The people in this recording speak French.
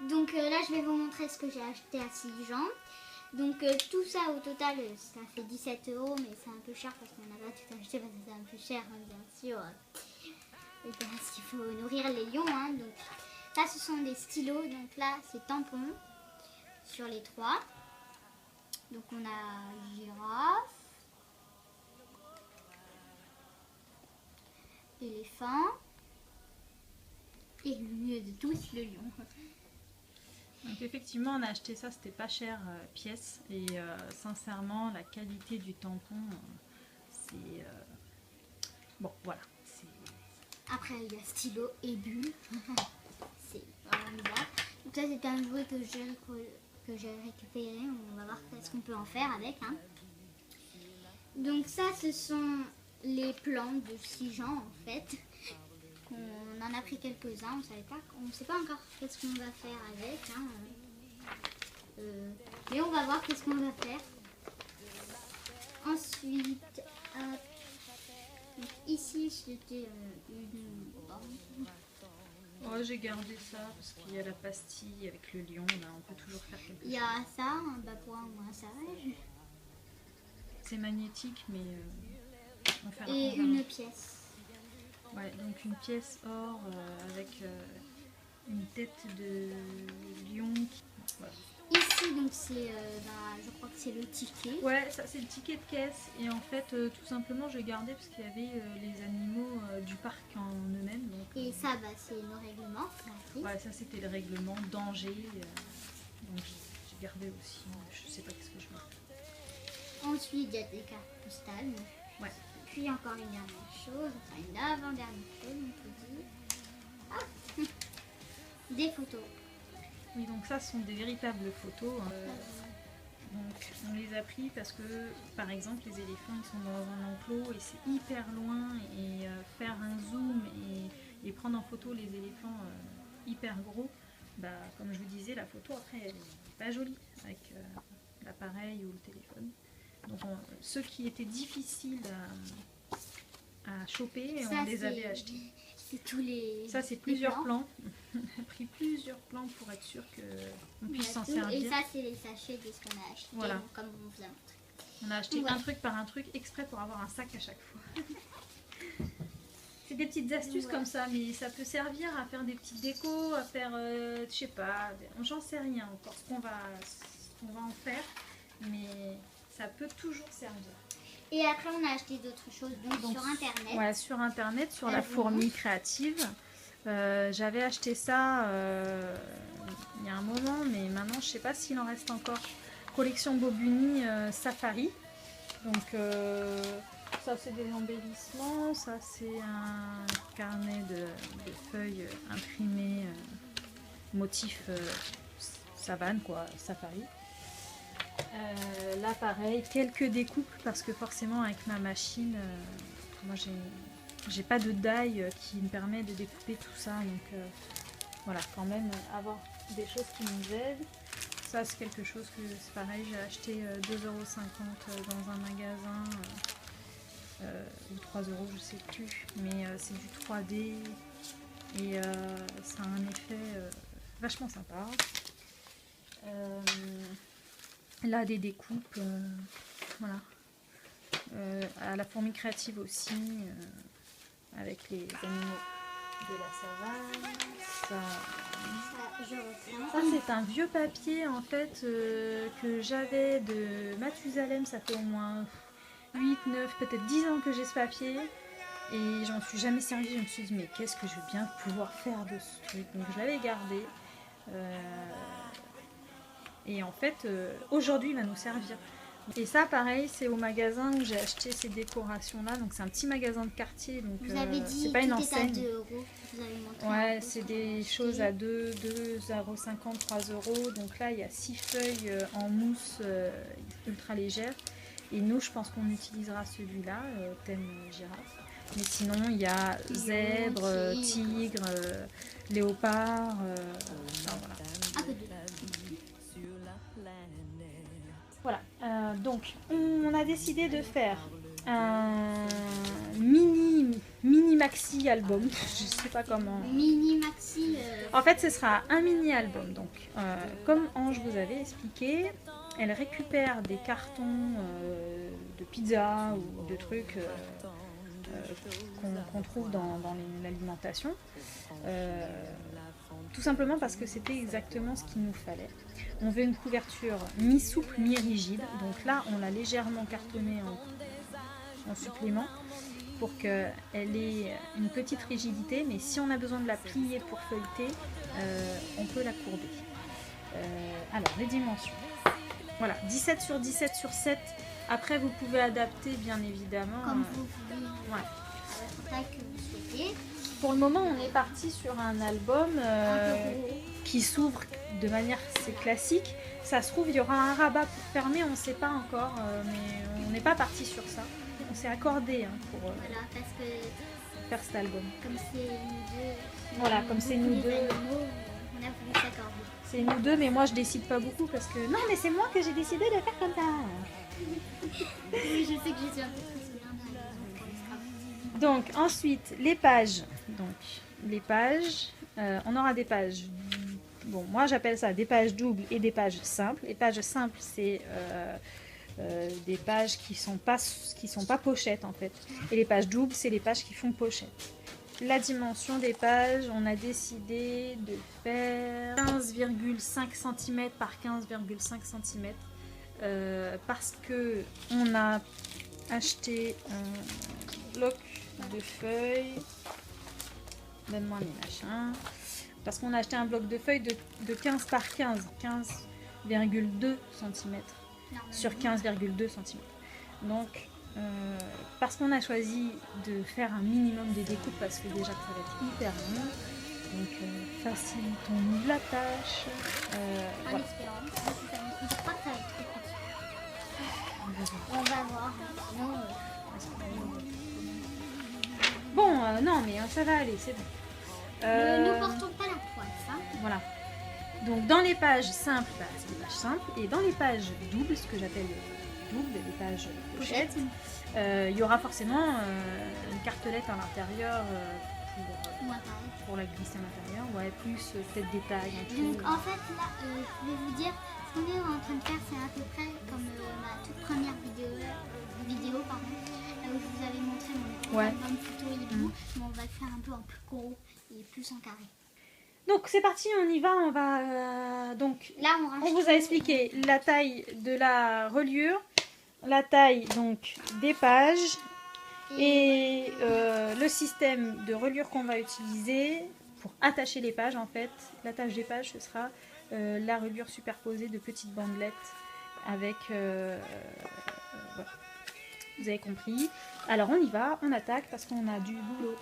Donc là, je vais vous montrer ce que j'ai acheté à 6 gens. Donc tout ça au total, ça fait 17 €, mais c'est un peu cher parce qu'on n'a pas tout acheté parce que c'est un peu cher, hein, bien sûr. Et parce qu'il faut nourrir les lions. Hein. Donc ça, ce sont des stylos. Donc là, c'est tampon sur les 3. Donc on a girafe, éléphant et le mieux de tous, le lion. Donc effectivement on a acheté ça, c'était pas cher pièce et sincèrement la qualité du tampon c'est bon voilà. Après il y a stylo et bulle, c'est vraiment bizarre. Donc ça c'est un jouet que j'ai récupéré, on va voir ce qu'on peut en faire avec. Hein. Donc ça ce sont les plans de 6 gens en fait. On en a pris quelques-uns, on ne sait pas encore qu'est-ce qu'on va faire avec. Hein. Mais on va voir qu'est-ce qu'on va faire. Ensuite, donc ici c'était une bande. Oh, j'ai gardé ça parce qu'il y a la pastille avec le lion, là on peut toujours faire quelque chose. Il y a ça, un bas-point ou un sage. C'est magnétique mais on fait et une pièce. Ouais, donc une pièce or avec une tête de lion. Voilà. Ici, donc c'est, je crois que c'est le ticket. Ouais, ça c'est le ticket de caisse. Et en fait, tout simplement, je gardais parce qu'il y avait les animaux du parc en eux-mêmes. Et ça, c'est nos règlements. Ouais, ça c'était le règlement danger. Donc j'ai gardé aussi. Je sais pas ce que je mets. Ensuite, il y a des cartes postales. Ouais. Puis encore une dernière chose, enfin une avant-dernière chose, on peut dire. Ah des photos. Oui, donc ça ce sont des véritables photos. Donc on les a pris parce que, par exemple, les éléphants ils sont dans un enclos et c'est hyper loin et faire un zoom et prendre en photo les éléphants hyper gros, comme je vous disais, la photo après elle est pas jolie avec l'appareil ou le téléphone. Donc ceux qui étaient difficiles à choper, on les avait achetés. Tous les. Ça c'est plusieurs plans. On a pris plusieurs plans pour être sûr qu'on puisse s'en servir. Et ça c'est les sachets de ce qu'on a acheté. Voilà. Donc, comme on vous a montré. On a acheté un truc par un truc exprès pour avoir un sac à chaque fois. C'est des petites astuces comme ça, mais ça peut servir à faire des petites décos, à faire, je sais pas, j'en sais rien encore ce qu'on va en faire, mais ça peut toujours servir. Et après on a acheté d'autres choses donc sur internet. Ouais, sur internet, sur la fourmi créative. J'avais acheté ça il y a un moment, mais maintenant je sais pas s'il en reste encore. Collection Bobuni Safari. Donc ça c'est des embellissements, ça c'est un carnet de feuilles imprimées motif savane quoi, safari. Là pareil, quelques découpes parce que forcément avec ma machine, moi j'ai pas de die qui me permet de découper tout ça, donc voilà, quand même avoir des choses qui nous aident. Ça c'est quelque chose que c'est pareil, j'ai acheté 2,50 € dans un magasin ou 3 € je sais plus, mais c'est du 3D et ça a un effet vachement sympa. Là des découpes, voilà. À la fourmi créative aussi, avec les animaux de la savane. Ça c'est un vieux papier en fait que j'avais de Mathusalem, ça fait au moins 8, 9, peut-être 10 ans que j'ai ce papier et j'en suis jamais servi. Je me suis dit mais qu'est-ce que je vais bien pouvoir faire de ce truc, donc je l'avais gardé et en fait aujourd'hui il va nous servir. Et ça pareil c'est au magasin où j'ai acheté ces décorations là, donc c'est un petit magasin de quartier, donc c'est pas une enseigne. À 2 €, vous avez montré. Ouais, c'est des choses à 2,50 €, 3 €. Donc là il y a 6 feuilles en mousse ultra légère. Et nous je pense qu'on utilisera celui-là, thème girafe. Mais sinon il y a zèbre, tigre, léopard, enfin, voilà. Voilà, donc on a décidé de faire mini maxi album, je sais pas comment. Mini maxi. En fait, ce sera un mini album. Donc, comme Ange vous avait expliqué, elle récupère des cartons de pizza ou de trucs qu'on trouve dans l'alimentation. Tout simplement parce que c'était exactement ce qu'il nous fallait. On veut une couverture mi-souple, mi-rigide. Donc là, on l'a légèrement cartonnée en supplément pour qu'elle ait une petite rigidité. Mais si on a besoin de la plier pour feuilleter, on peut la courber. Alors, les dimensions. Voilà, 17 sur 17 sur 7. Après, vous pouvez adapter, bien évidemment. Comme vous voulez. Ouais. À votre taille que vous souhaitez. Pour le moment, on est parti sur un album qui s'ouvre de manière assez classique. Ça se trouve, il y aura un rabat pour fermer, on ne sait pas encore, mais on n'est pas parti sur ça. On s'est accordé pour Voilà, parce que faire cet album. comme c'est nous deux. Voilà, comme c'est nous deux. Animaux, on a voulu s'accorder. C'est nous deux, mais moi je décide pas beaucoup parce que non, mais c'est moi que j'ai décidé de faire comme ça. Oui, je sais que je suis un peu très souvenir pour les Scrabble. Donc ensuite les pages. Donc les pages, on aura des pages. Bon, moi j'appelle ça des pages doubles et des pages simples. Les pages simples, c'est des pages qui sont pas pochettes en fait. Et les pages doubles, c'est les pages qui font pochette. La dimension des pages, on a décidé de faire 15,5 cm par 15,5 cm parce que on a acheté un bloc de feuilles. Donne-moi mes machins. Parce qu'on a acheté un bloc de feuilles de 15 par 15, 15,2 cm sur 15,2 cm. Donc, parce qu'on a choisi de faire un minimum de découpe, parce que déjà que ça va être hyper long, donc facilitons-nous la tâche. En Voilà. espérant. Je crois que ça va être trop compliqué. On va voir. Sinon, Bon, non, mais ça va aller, c'est bon. ne portons pas la poisse. Hein. Voilà. Donc dans les pages simples, c'est des pages simples, et dans les pages doubles, ce que j'appelle doubles, les pages pochettes, il y aura forcément une cartelette à l'intérieur pour la glisser à l'intérieur, ouais, plus peut-être des tags. Donc en fait là, je vais vous dire, ce qu'on est en train de faire, c'est à peu près comme ma toute première vidéo pardon, où je vous avais montré mon album photo et tout, mais on va le faire un peu en plus gros et plus en carré. Donc c'est parti, on y va, on va donc là on vous a expliqué la taille de la reliure, la taille donc des pages et le système de reliure qu'on va utiliser pour attacher les pages. En fait, l'attache des pages, ce sera la reliure superposée de petites bandelettes avec voilà. Vous avez compris. Alors on y va, on attaque parce qu'on a du boulot.